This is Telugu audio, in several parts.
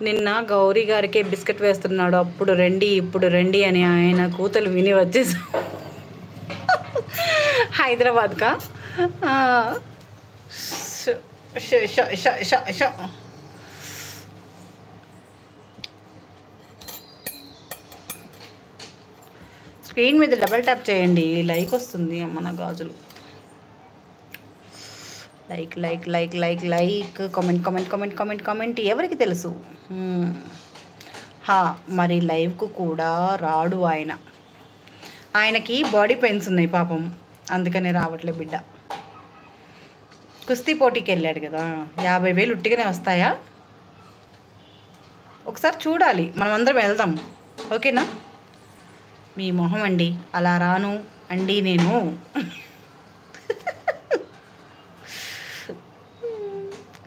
నిన్న గౌరీ గారికి బిస్కెట్ వేస్తున్నాడు, అప్పుడు రండి ఇప్పుడు రండి అని ఆయన కూతలు విని వచ్చేసి హైదరాబాద్కా. స్క్రీన్ మీద డబల్ ట్యాప్ చేయండి, లైక్ వస్తుంది. అమ్మ నా గాజులు. Like like like like like comment comment comment comment comment. ఎవరికి తెలుసు? మరి లైవ్కు కూడా రాడు ఆయన. ఆయనకి బాడీ పెయిన్స్ ఉన్నాయి పాపం, అందుకనే రావట్లే బిడ్డ. కుస్తీ పోటీకి వెళ్ళాడు కదా, 50,000 ఉట్టిగానే వస్తాయా? ఒకసారి చూడాలి, మనం అందరం వెళ్దాం, ఓకేనా? మీ మొహం అండి, అలా రాను అండి నేను.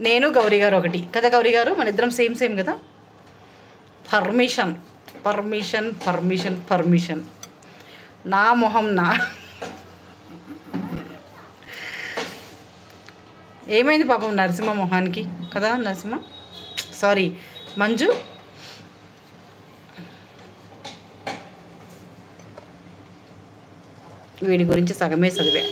నేను గౌరీ గారు ఒకటి కదా, గౌరీ గారు మన ఇద్దరం సేమ్ సేమ్ కదా. Permission permission permission permission. నా మొహం నా. ఏమైంది పాపం నరసింహ మొహానికి కదా, నరసింహ సారీ మంజు. వీడి గురించి సగమే చదివే.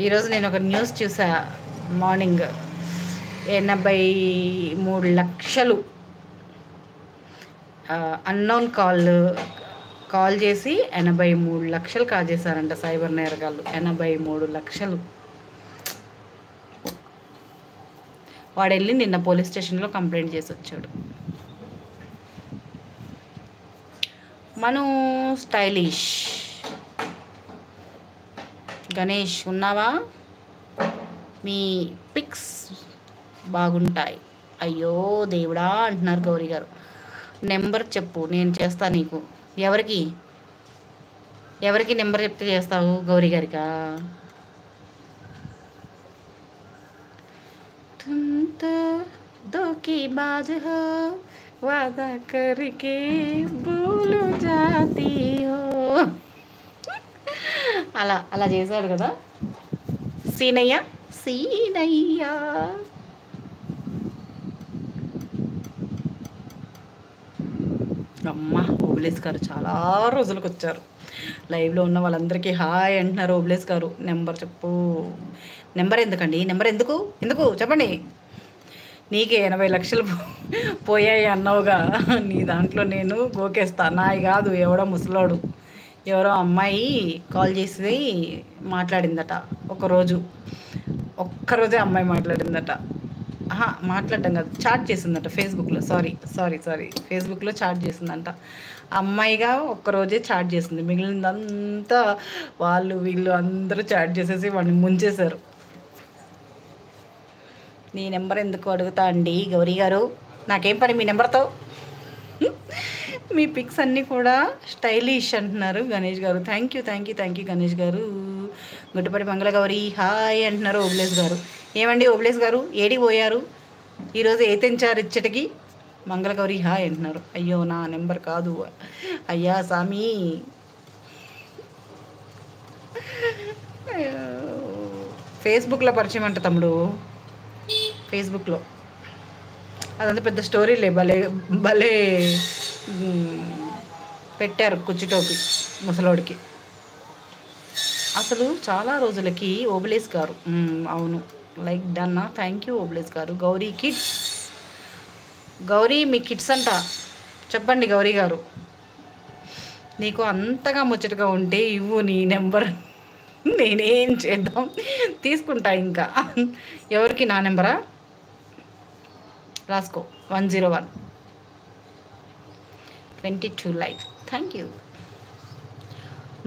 ఈరోజు నేను ఒక న్యూస్ చూసా మార్నింగ్. 83 లక్షలు అన్నోన్ కాల్ చేసి 83 లక్షలు కాజేశారంట సైబర్ నేరగాళ్ళు. 83 లక్షలు. వాడు వెళ్ళి నిన్న పోలీస్ స్టేషన్లో కంప్లైంట్ చేసి వచ్చాడు. మను స్టైలిష్ గణేష్ ఉన్నావా? మీ పిక్స్ బాగుంటాయి. అయ్యో దేవుడా అంటున్నారు గౌరీ గారు. నెంబర్ చెప్పు, నేను చేస్తా నీకు. ఎవరికి ఎవరికి నెంబర్ చెప్తే చేస్తావు? గౌరీ గారికా? దోకి బాజ్ హో వాదా కర్కే భూలు జాతీ హో. అలా చేశాడు కదా సీనయ్య. అమ్మ ఓబులేస్ గారు చాలా రోజులకు వచ్చారు. లైవ్లో ఉన్న వాళ్ళందరికీ హాయ్ అంటున్నారు. ఓబులేస్ గారు నెంబర్ చెప్పు. నెంబర్ ఎందుకండి? నెంబర్ ఎందుకు చెప్పండి. నీకే 80 లక్షలు పోయాయి అన్నావుగా, నీ దాంట్లో నేను గోకేస్తా. నాయి కాదు, ఎవడో ముసలోడు ఎవరో అమ్మాయి కాల్ చేసి మాట్లాడిందట. ఒక్కరోజే అమ్మాయి మాట్లాడిందట. మాట్లాడడం కాదు, చాట్ చేసిందట ఫేస్బుక్లో. సారీ ఫేస్బుక్లో చాట్ చేసిందంట. అమ్మాయిగా ఒక్కరోజే చాట్ చేసింది, మిగిలిందంతా వీళ్ళు అందరూ చాట్ చేసేసి వాడిని ముంచేశారు. నీ నెంబర్ ఎందుకు అడుగుతా అండి గౌరీ గారు? నాకేం పని మీ నెంబర్తో? మీ పిక్స్ అన్నీ కూడా స్టైలిష్ అంటున్నారు గణేష్ గారు. థ్యాంక్ యూ గణేష్ గారు. గుడ్డపడి మంగళ గౌరీ హాయ్ అంటున్నారు ఓబులేస్ గారు. ఏమండి ఓబులేస్ గారు ఏడి పోయారు? ఈరోజు ఏ తెంచారు ఇచ్చటికి? మంగళ గౌరీ హాయ్ అంటున్నారు. అయ్యో నా నెంబర్ కాదు అయ్యా సామి. ఫేస్బుక్లో పరిచయం అంట తమ్ముడు, ఫేస్బుక్లో. అదంతా పెద్ద స్టోరీలే, భలే పెట్టారు కుచ్చిటోపి ముసలోడికి. అసలు చాలా రోజులకి ఓబులేస్ గారు. అవును, లైక్ డన్నా. థ్యాంక్ యూ ఓబులేస్ గారు. గౌరీ కిడ్స్, గౌరీ మీ కిడ్స్ అంట చెప్పండి గౌరీ గారు. నీకు అంతగా ముచ్చటగా ఉంటే ఇవ్వు నీ నెంబర్, నేనేం చేద్దాం, తీసుకుంటా. ఇంకా ఎవరికి నా నెంబరా? రాసుకో 101 22 లైక్. Thank you.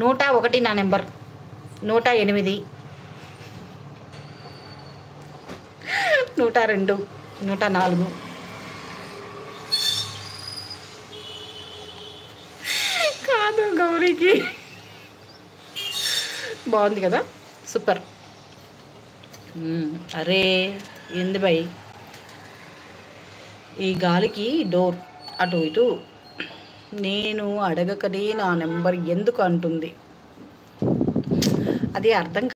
101 నా నెంబర్, 108 102 104. కాదు గౌరీకి. బాగుంది కదా, సూపర్. అరే ఏంది భయ్, ఈ గాలికి డోర్ అటు ఇటు. నేను అడగకనే నా నెంబర్ ఎందుకు అంటుంది, అది అర్థం